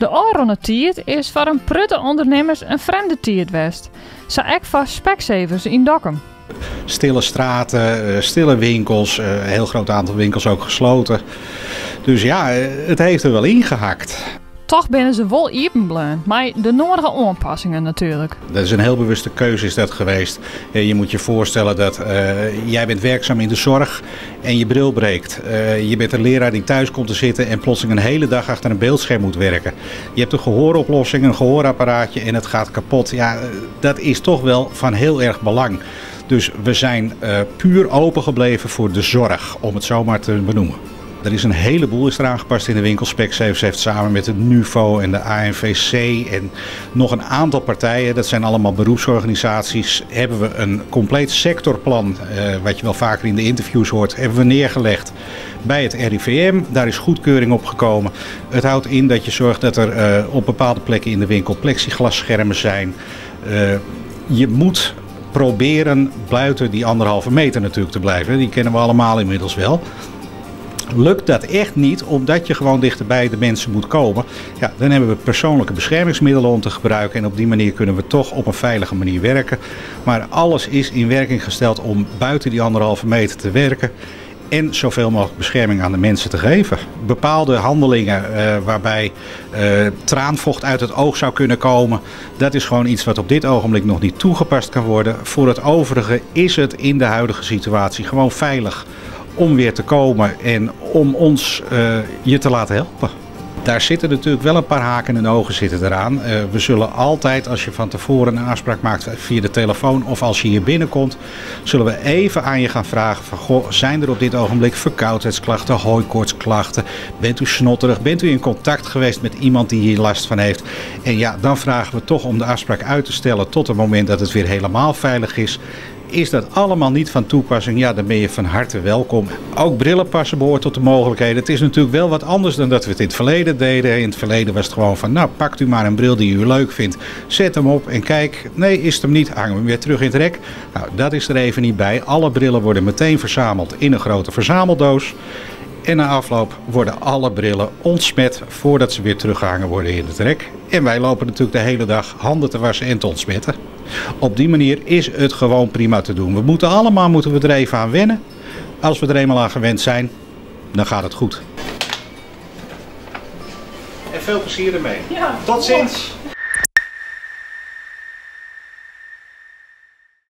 De Alronetiert is voor een prutte ondernemers een vreemde tiert west. Zo ook voor Specsavers in Dokkum. Stille straten, stille winkels, een heel groot aantal winkels ook gesloten. Dus ja, het heeft er wel ingehakt. Toch binnen ze wel evenbleun, maar de nodige aanpassingen natuurlijk. Dat is een heel bewuste keuze is dat geweest. Je moet je voorstellen dat jij bent werkzaam in de zorg en je bril breekt. Je bent een leraar die thuis komt te zitten en plotseling een hele dag achter een beeldscherm moet werken. Je hebt een gehooroplossing, een gehoorapparaatje en het gaat kapot. Ja, dat is toch wel van heel erg belang. Dus we zijn puur open gebleven voor de zorg, om het zo maar te benoemen. Er is een heleboel aangepast in de winkel. Specsavers heeft samen met de NUVO en de ANVC en nog een aantal partijen, dat zijn allemaal beroepsorganisaties, hebben we een compleet sectorplan, wat je wel vaker in de interviews hoort, hebben we neergelegd bij het RIVM. Daar is goedkeuring op gekomen. Het houdt in dat je zorgt dat er op bepaalde plekken in de winkel plexiglasschermen zijn. Je moet proberen buiten die 1,5 meter natuurlijk te blijven. Die kennen we allemaal inmiddels wel. Lukt dat echt niet, omdat je gewoon dichterbij de mensen moet komen, ja, dan hebben we persoonlijke beschermingsmiddelen om te gebruiken en op die manier kunnen we toch op een veilige manier werken. Maar alles is in werking gesteld om buiten die 1,5 meter te werken en zoveel mogelijk bescherming aan de mensen te geven. Bepaalde handelingen waarbij traanvocht uit het oog zou kunnen komen, dat is gewoon iets wat op dit ogenblik nog niet toegepast kan worden. Voor het overige is het in de huidige situatie gewoon veilig om weer te komen en om ons je te laten helpen. Daar zitten natuurlijk wel een paar haken en ogen zitten eraan. We zullen altijd, als je van tevoren een afspraak maakt via de telefoon of als je hier binnenkomt, zullen we even aan je gaan vragen van, goh, zijn er op dit ogenblik verkoudheidsklachten, hooikoortsklachten? Bent u snotterig? Bent u in contact geweest met iemand die hier last van heeft? En ja, dan vragen we toch om de afspraak uit te stellen tot het moment dat het weer helemaal veilig is. Is dat allemaal niet van toepassing, ja, dan ben je van harte welkom. Ook brillenpassen behoort tot de mogelijkheden. Het is natuurlijk wel wat anders dan dat we het in het verleden deden. In het verleden was het gewoon van, nou, pakt u maar een bril die u leuk vindt. Zet hem op en kijk, nee, is het hem niet, hangen we hem weer terug in het rek. Nou, dat is er even niet bij. Alle brillen worden meteen verzameld in een grote verzameldoos. En na afloop worden alle brillen ontsmet voordat ze weer teruggehangen worden in het rek. En wij lopen natuurlijk de hele dag handen te wassen en te ontsmetten. Op die manier is het gewoon prima te doen. We moeten er even aan wennen. Als we er eenmaal aan gewend zijn, dan gaat het goed. En veel plezier ermee. Ja. Tot ziens!